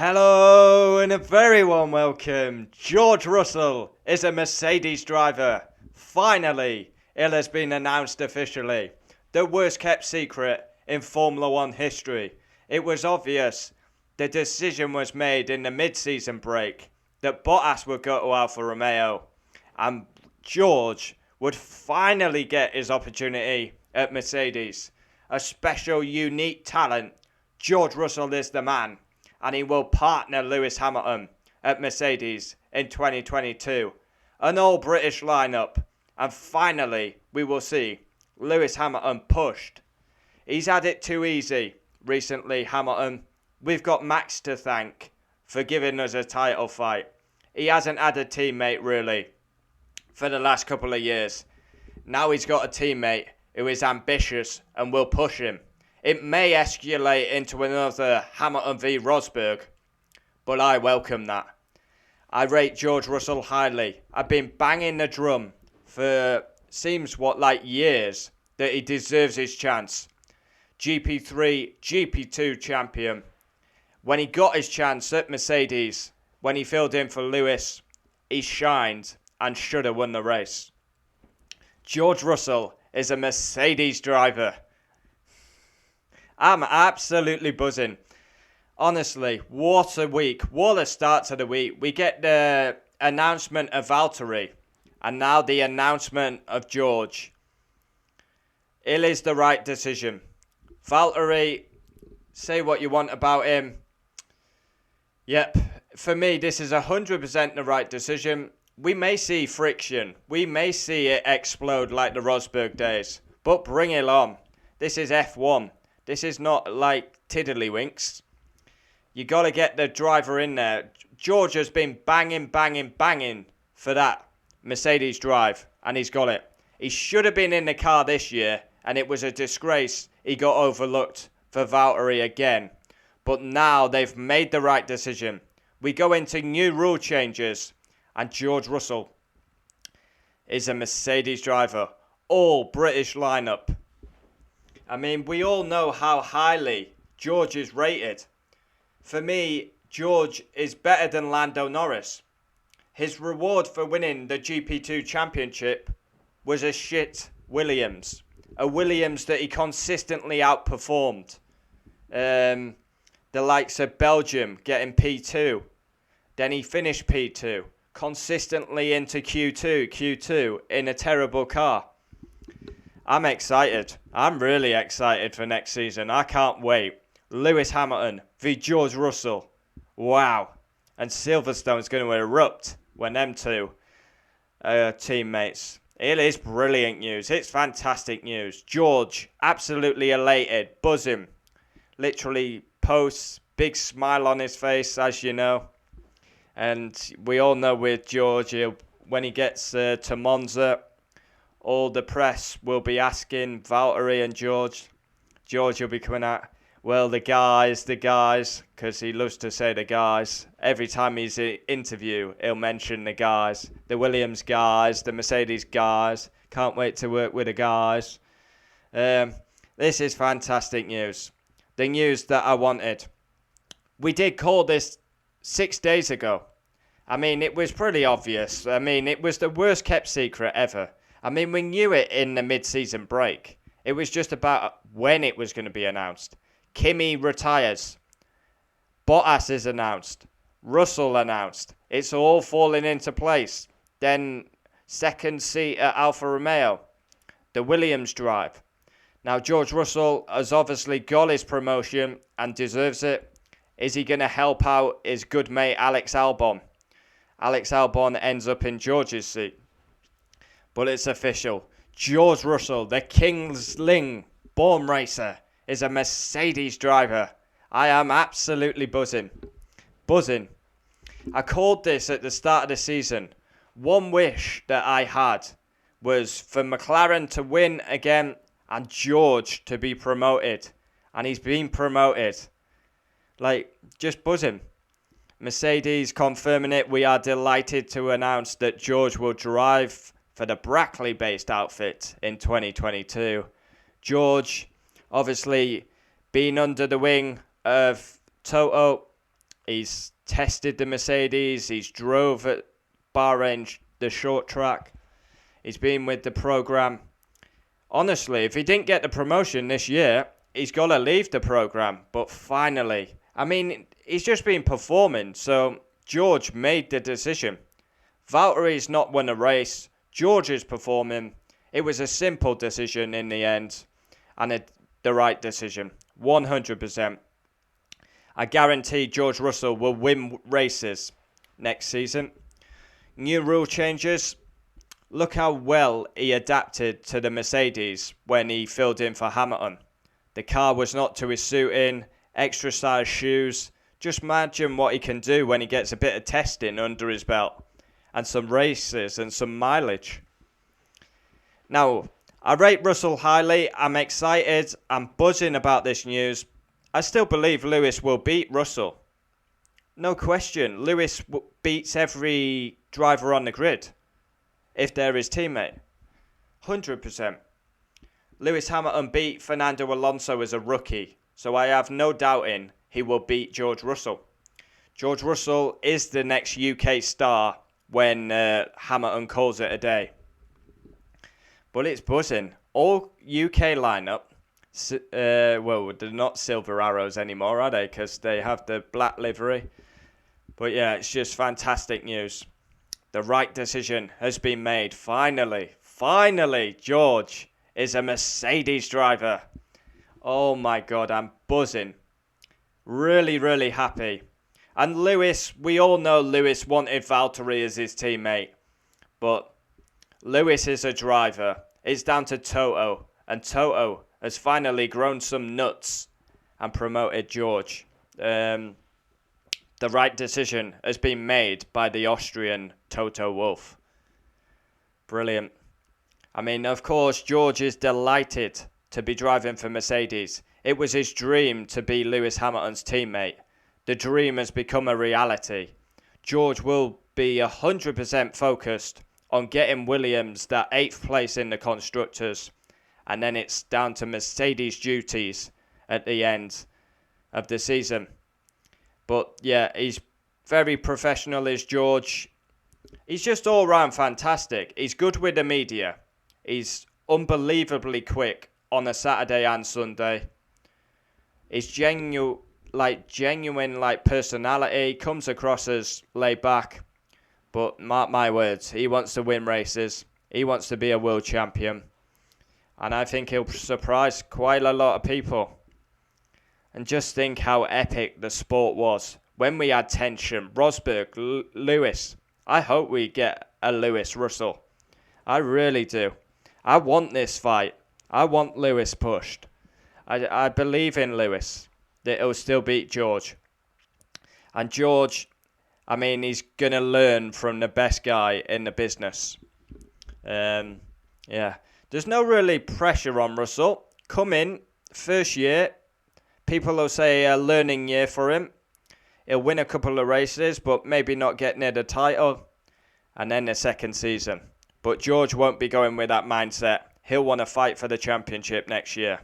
Hello and a very warm welcome. George Russell is a Mercedes driver. Finally, it has been announced officially. The worst kept secret in Formula One history. It was obvious the decision was made in the mid-season break that Bottas would go to Alfa Romeo and George would finally get his opportunity at Mercedes. A special, unique talent. George Russell is the man. And he will partner Lewis Hamilton at Mercedes in 2022. An all-British lineup. And finally, we will see Lewis Hamilton pushed. He's had it too easy recently, Hamilton. We've got Max to thank for giving us a title fight. He hasn't had a teammate, really, for the last couple of years. Now he's got a teammate who is ambitious and will push him. It may escalate into another Hamilton v Rosberg, but I welcome that. I rate George Russell highly. I've been banging the drum for years that he deserves his chance. GP3, GP2 champion. When he got his chance at Mercedes, when he filled in for Lewis, he shined and should have won the race. George Russell is a Mercedes driver. I'm absolutely buzzing. Honestly, what a week. What a start to the week. We get the announcement of Valtteri and now the announcement of George. It is the right decision. Valtteri, say what you want about him. Yep, for me, this is 100% the right decision. We may see friction. We may see it explode like the Rosberg days. But bring it on. This is F1. This is not like tiddlywinks. You got to get the driver in there. George has been banging for that Mercedes drive, and he's got it. He should have been in the car this year, and it was a disgrace he got overlooked for Valtteri again. But now they've made the right decision. We go into new rule changes, and George Russell is a Mercedes driver. All British lineup. I mean, we all know how highly George is rated. For me, George is better than Lando Norris. His reward for winning the GP2 championship was a shit Williams. A Williams that he consistently outperformed. The likes of Belgium getting P2. Then he finished P2. Consistently into Q2 in a terrible car. I'm excited. I'm really excited for next season. I can't wait. Lewis Hamilton v George Russell. Wow. And Silverstone's going to erupt when them two teammates. It is brilliant news. It's fantastic news. George, absolutely elated, buzzing. Literally posts, big smile on his face, as you know. And we all know with George, when he gets to Monza, all the press will be asking Valtteri and George. George will be coming out, well, the guys, because he loves to say the guys. Every time he's in an interview, he'll mention the guys. The Williams guys, the Mercedes guys. Can't wait to work with the guys. This is fantastic news. The news that I wanted. We did call this 6 days ago. I mean, it was pretty obvious. I mean, it was the worst kept secret ever. I mean, we knew it in the mid-season break. It was just about when it was going to be announced. Kimi retires. Bottas is announced. Russell announced. It's all falling into place. Then second seat at Alfa Romeo. The Williams drive. Now, George Russell has obviously got his promotion and deserves it. Is he going to help out his good mate Alex Albon? Alex Albon ends up in George's seat. But it's official. George Russell, the Kingsling born racer, is a Mercedes driver. I am absolutely buzzing. Buzzing. I called this at the start of the season. One wish that I had was for McLaren to win again and George to be promoted. And he's been promoted. Just buzzing. Mercedes confirming it. We are delighted to announce that George will drive for the Brackley-based outfit in 2022. George, obviously, being under the wing of Toto, He's tested the Mercedes. He's drove at Bahrain, the short track. He's been with the program. Honestly, if he didn't get the promotion this year, he's got to leave the program. But finally, I mean, he's just been performing. So George made the decision. Valtteri's not won a race. George is performing. It was a simple decision in the end. And the right decision. 100%. I guarantee George Russell will win races next season. New rule changes. Look how well he adapted to the Mercedes when he filled in for Hamilton. The car was not to his suiting, extra size shoes. Just imagine what he can do when he gets a bit of testing under his belt. And some races and some mileage. Now, I rate Russell highly. I'm excited. I'm buzzing about this news. I still believe Lewis will beat Russell. No question. Lewis beats every driver on the grid. If they're his teammate. 100%. Lewis Hamilton beat Fernando Alonso as a rookie. So I have no doubting he will beat George Russell. George Russell is the next UK star when Hamilton calls it a day. But it's buzzing. All UK lineup. Well, they're not Silver Arrows anymore, are they? Because they have the black livery. But yeah, it's just fantastic news. The right decision has been made. Finally, George is a Mercedes driver. Oh my God, I'm buzzing. Really, really happy. And Lewis, we all know Lewis wanted Valtteri as his teammate. But Lewis is a driver. It's down to Toto. And Toto has finally grown some nuts and promoted George. The right decision has been made by the Austrian Toto Wolff. Brilliant. I mean, of course, George is delighted to be driving for Mercedes. It was his dream to be Lewis Hamilton's teammate. The dream has become a reality. George will be 100% focused on getting Williams that 8th place in the Constructors. And then it's down to Mercedes duties at the end of the season. But yeah, he's very professional, is George. He's just all round fantastic. He's good with the media. He's unbelievably quick on a Saturday and Sunday. His genuine personality comes across as laid back. But mark my words, he wants to win races. He wants to be a world champion. And I think he'll surprise quite a lot of people. And just think how epic the sport was. When we had tension, Rosberg, Lewis. I hope we get a Lewis-Russell. I really do. I want this fight. I want Lewis pushed. I believe in Lewis. That he'll still beat George. And George, I mean, he's going to learn from the best guy in the business. Yeah. There's no really pressure on Russell. Come in, first year. People will say a learning year for him. He'll win a couple of races, but maybe not get near the title. And then the second season. But George won't be going with that mindset. He'll want to fight for the championship next year.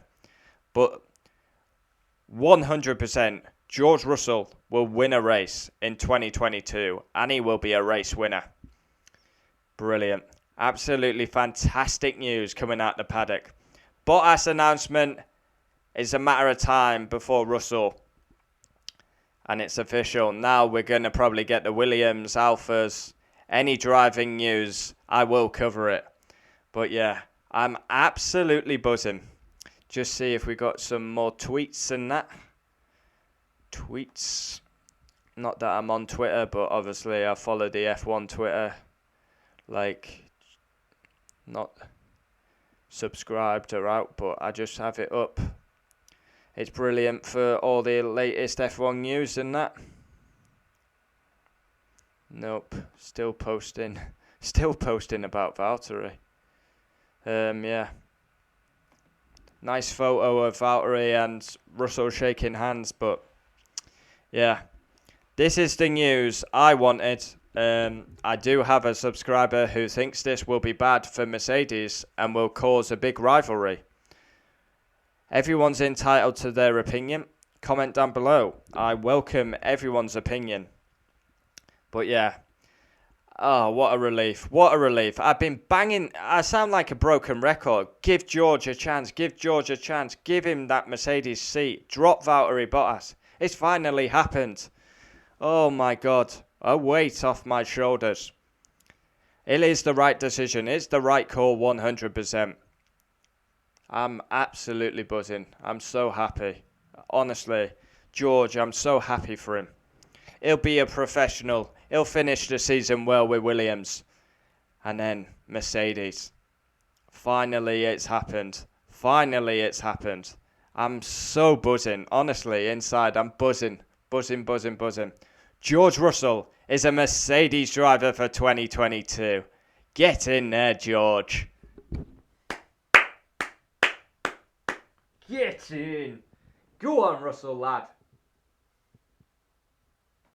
But 100%, George Russell will win a race in 2022. And he will be a race winner. Brilliant. Absolutely fantastic news coming out the paddock. Bottas announcement. It's a matter of time before Russell. And it's official. Now we're going to probably get the Williams, Alphas. Any driving news, I will cover it. But yeah, I'm absolutely buzzing. Just see if we got some more tweets and that. Tweets. Not that I'm on Twitter, but obviously I follow the F1 Twitter. Not subscribed or out, but I just have it up. It's brilliant for all the latest F1 news and that. Nope, still posting about Valtteri. Yeah. Nice photo of Valtteri and Russell shaking hands, but yeah. This is the news I wanted. I do have a subscriber who thinks this will be bad for Mercedes and will cause a big rivalry. Everyone's entitled to their opinion. comment down below. I welcome everyone's opinion. But yeah. Oh, what a relief. What a relief. I've been banging. I sound like a broken record. Give George a chance. Give George a chance. Give him that Mercedes seat. Drop Valtteri Bottas. It's finally happened. Oh my God. A weight off my shoulders. It is the right decision. It's the right call 100%. I'm absolutely buzzing. I'm so happy. Honestly, George, I'm so happy for him. He'll be a professional. He'll finish the season well with Williams. And then Mercedes. Finally, it's happened. Finally, it's happened. I'm so buzzing. Honestly, inside, I'm buzzing. Buzzing, buzzing, buzzing. George Russell is a Mercedes driver for 2022. Get in there, George. Get in. Go on, Russell, lad.